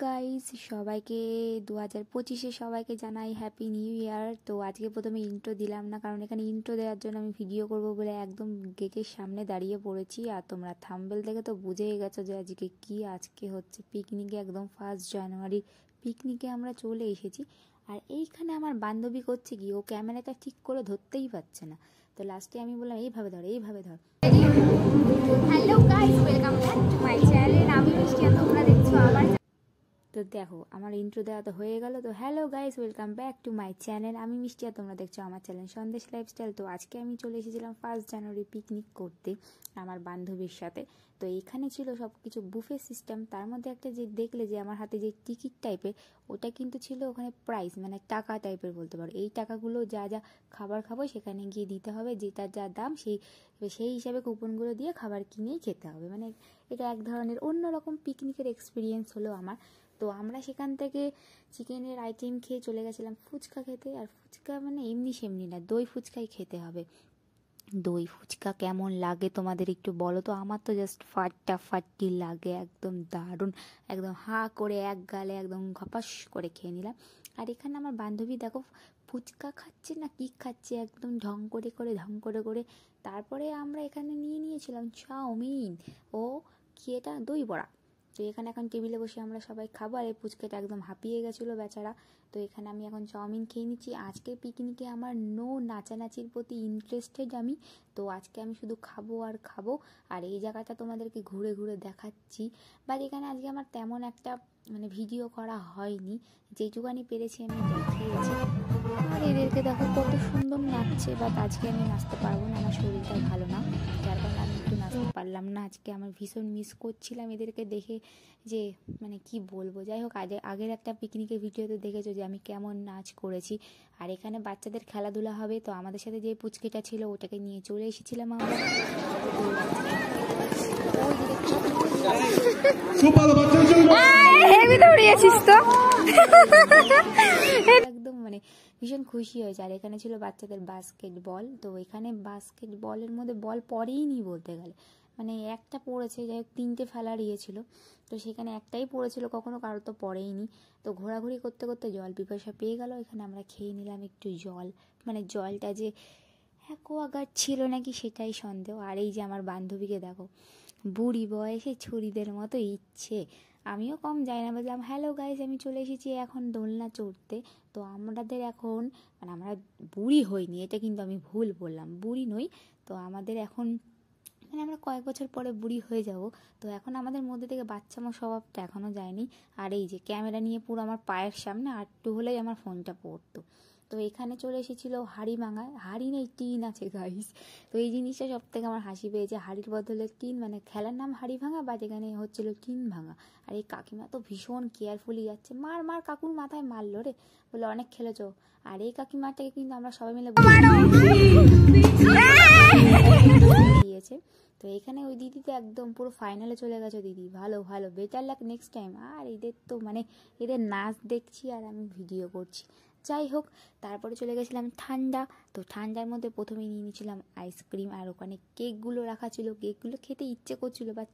Guys, সবাইকে 2025-এ সবাইকে জানাই হ্যাপি নিউ ইয়ার। তো আজকে প্রথমে ইন্ট্রো দিলাম না, কারণ এখানে ইন্ট্রো দেওয়ার জন্য আমি ভিডিও করব বলে একদম গেটের সামনে দাঁড়িয়ে পড়েছি। আর তোমরা থাম্বনেল দেখে তো বুঝেই গেছো যে আজকে হচ্ছে পিকনিকে, একদম 1 জানুয়ারি পিকনিকে আমরা চলে এসেছি। আর এইখানে আমার বান্ধবী করছে কি, ও ক্যামেরাটা ঠিক করে ধরতেই পারছে না। তো লাস্টে আমি বললাম এইভাবে ধর। Hello guys, welcome back to my channel. আমি মিষ্টি, তোমরা দেখছো আমার। তো দেখো, আমার ইন্ট্রো দেওয়া তো হয়ে গেল। তো hello guys, welcome back to my channel. আমি মিষ্টি আর তোমরা দেখছো আমার চ্যানেল সন্দেশ লাইফস্টাইল। তো আজকে আমি চলে এসেছিলাম 1 জানুয়ারি পিকনিক করতে আমার বান্ধবীর সাথে। তো এখানে ছিল সব কিছু বুফে সিস্টেম। তার মধ্যে একটা যে দেখলে যে আমার হাতে যে টিকিট টাইপের, ওটা কিন্তু ছিল ওখানে প্রাইস, মানে টাকা টাইপের বলতে পারো। এই টাকাগুলো যা যা খাবার খাবো সেখানে গিয়ে দিতে হবে, যেটার যা দাম সেই হিসাবে কুপনগুলো দিয়ে খাবার কিনেই খেতে হবে। মানে এটা এক ধরনের অন্যরকম পিকনিকের এক্সপিরিয়েন্স হলো আমার। তো আমরা সেখান থেকে চিকেনের আইটেম খেয়ে চলে গেছিলাম ফুচকা খেতে। আর ফুচকা মানে এমনি সেমনি না, দই ফুচকাই খেতে হবে। দই ফুচকা কেমন লাগে তোমাদের একটু বলো তো। আমার তো জাস্ট ফাটাফাটি লাগে, একদম দারুণ, একদম হাঁ করে এক গালে একদম ঘপাস করে খেয়ে নিলাম। আর এখানে আমার বান্ধবী দেখো ফুচকা খাচ্ছে না কি খাচ্ছে, একদম ঢং করে। তারপরে আমরা এখানে নিয়েছিলাম চাউমিন ও কি এটা দই বড়া। তো এখানে এখন টেবিলে বসে আমরা সবাই খাবো। আর এই ফুচকাটা একদম হাঁপিয়ে গেছিলো বেচারা। তো এখানে আমি এখন চাউমিন খেয়ে নিচ্ছি। আজকের পিকনিকে আমার নাচানাচির প্রতি ইন্টারেস্টেড আমি। তো আজকে আমি শুধু খাবো আর খাবো। আর এই জায়গাটা তোমাদেরকে ঘুরে ঘুরে দেখাচ্ছি। বাট এখানে আজকে আমার তেমন একটা মানে ভিডিও করা হয়নি, যেটুকানি পেরেছি আমি দেখিয়েছি। আর এদেরকে দেখো কত সুন্দর নাচছে। বাট আজকে আমি নাচতে পারবো না, আমার শরীরটা ভালো না, যার কারণে আমি একটু নাচতে পারলাম না আজকে। আমার ভীষণ মিস করছিলাম এদেরকে দেখে, যে মানে কি বলবো। যাই হোক, আগের একটা পিকনিকের ভিডিওতে দেখেছো যে আমি কেমন নাচ করেছি। আর এখানে বাচ্চাদের খেলাধুলা হবে। তো আমাদের সাথে যে পুচকিটা ছিল ওটাকে নিয়ে চলে এসেছিলাম আমরা। একদম মানে ভীষণ খুশি হয়েছে। আর এখানে ছিল বাচ্চাদের বাস্কেটবল। তো এখানে বাস্কেটবলের মধ্যে বল পড়েইনি বলতে গেলে, মানে একটা পড়েছে, যাই হোক 3টে ফেলার ছিল। তো সেখানে একটাই পড়েছিল, কখনো কারো তো পড়েইনি। তো ঘোরাঘুরি করতে করতে জল পিপাসা পেয়ে গেল। এখানে আমরা খেয়ে নিলাম একটু জল, মানে জলটা যে অ্যাকোয়াগার্ড ছিল নাকি সেটাই সন্দেহ। আর এই যে আমার বান্ধবীকে দেখো, বুড়ি বয়সে ছুরিদের মতো ইচ্ছে। আমিও কম যাই না, বললাম হ্যালো গাইস, আমি চলে এসেছি এখন দোলনা চড়তে। তো আমাদের এখন মানে আমরা বুড়ি হইনি, এটা কিন্তু আমি ভুল বললাম, বুড়ি নই। তো আমাদের এখন মানে আমরা কয়েক বছর পরে বুড়ি হয়ে যাব। তো এখন আমাদের মধ্যে থেকে বাচ্চামো স্বভাবটা এখনও যায়নি। আর এই যে ক্যামেরা নিয়ে পুরো আমার পায়ের সামনে, আর একটু হলেই আমার ফোনটা পড়তো। তো এখানে চলে এসেছিলো হাঁড়ি ভাঙা, হাঁড়ি নেই টিন আছে গাইস। তো এই জিনিসটা সব থেকে আমার হাসি পেয়েছে, হাঁড়ির বদলে টিন, মানে খেলার নাম হাঁড়ি ভাঙা, বাট এখানে হচ্ছিল টিন ভাঙা। আর এই কাকিমা তো ভীষণ কেয়ারফুলি যাচ্ছে, মার কাকুর মাথায় মারলো রে, বলে অনেক খেলেছো। আর এই কাকিমাটাকে কিন্তু আমরা সবাই মিলে দিয়েছে। তো এখানে ওই দিদি তো একদম পুরো ফাইনালে চলে গেছে দিদি, ভালো বেটার লাক নেক্সট টাইম। আর এদের তো মানে এদের নাচ দেখছি আর আমি ভিডিও করছি। যাই হোক, তারপরে চলে গেছিলাম ঠান্ডা। তো ঠান্ডার মধ্যে প্রথমেই নিয়ে নিয়েছিলাম আইসক্রিম। আর ওখানে কেকগুলো রাখা ছিল, কেকগুলো খেতে ইচ্ছে করছিল, বাট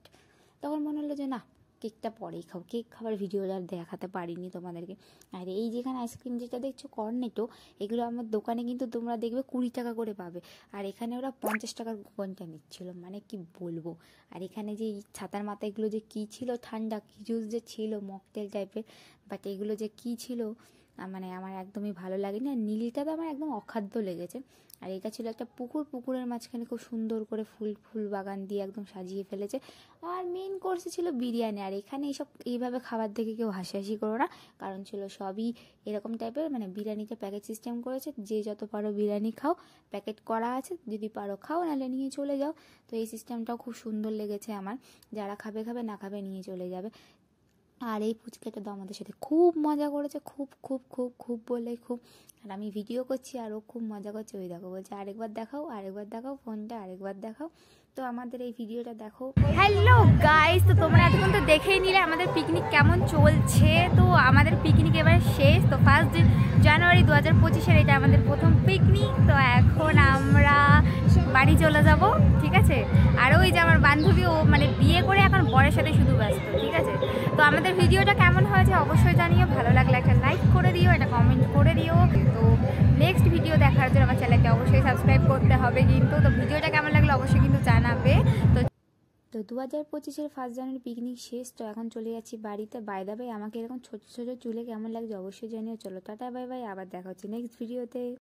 তখন মনে হলো যে না, কেকটা পরেই খাবো, কেক খাবার ভিডিওটা দেখাতে পারিনি তোমাদেরকে। আর এই যেখানে আইসক্রিম যেটা দেখছো কর্নেটো, এগুলো আমার দোকানে কিন্তু তোমরা দেখবে 20 টাকা করে পাবে। আর এখানে ওরা 50 টাকার কুপনটা নিচ্ছিল, মানে কি বলবো। আর এখানে যে ছাতার মাথায় এগুলো যে কী ছিল, ঠান্ডা কি জুস যে ছিল মকটেল টাইপের, বাট এগুলো যে কী ছিল মানে আমার একদমই ভালো লাগেনি। আর নীলটা তো আমার একদম অখাদ্য লেগেছে। আর এটা ছিল একটা পুকুরের মাঝখানে খুব সুন্দর করে ফুল বাগান দিয়ে একদম সাজিয়ে ফেলেছে। আর মেন কোর্সে ছিল বিরিয়ানি। আর এখানে এইভাবে খাবার দেখে কেউ হাসাহাসি করো না, কারণ ছিল সবই এরকম টাইপের, মানে বিরিয়ানিতে প্যাকেট সিস্টেম করেছে, যে যত পারো বিরিয়ানি খাও, প্যাকেট করা আছে, যদি পারো খাও, নাহলে নিয়ে চলে যাও। তো এই সিস্টেমটাও খুব সুন্দর লেগেছে আমার, যারা খাবে না খাবে নিয়ে চলে যাবে। আর এই ফুচকাটা তো আমাদের সাথে খুব মজা করেছে, খুব বলে খুব। আর আমি ভিডিও করছি আর ও খুব মজা করছে। ওই দেখো বলছে আরেকবার দেখাও ফোনটা, আরেকবার দেখাও। তো আমাদের এই ভিডিওটা দেখো। হ্যালো গাইস, তো তোমরা এতক্ষণ তো দেখেই নিলে আমাদের পিকনিক কেমন চলছে। তো আমাদের পিকনিক এবার শেষ। তো 1 জানুয়ারি 2025-এর এটা আমাদের প্রথম পিকনিক। তো এখন আমরা বাড়ি চলে যাব, ঠিক আছে। আর ওই যে আমার বান্ধবী, ও মানে বিয়ে করে এখন বরের সাথে শুধু ব্যস্ত, ঠিক আছে। তো আমাদের ভিডিওটা কেমন হয়েছে অবশ্যই জানিও, ভালো লাগলে একটা লাইক করে দিও, এটা কমেন্ট করে দিও। তো নেক্সট ভিডিও দেখার জন্য আমার চ্যানেলকে অবশ্যই সাবস্ক্রাইব করতে হবে কিন্তু। তো ভিডিওটা কেমন লাগলো অবশ্যই কিন্তু জানাবে। তো 2025-এর 1 জানুয়ারি পিকনিক শেষ, তো এখন চলে যাচ্ছি বাড়িতে। বাই দা বাই, আমাকে এরকম ছোট ছোট চুলে কেমন লাগছে অবশ্যই জানিও। চলো টাটা বাই বাই, আবার দেখা হচ্ছে নেক্সট ভিডিওতে।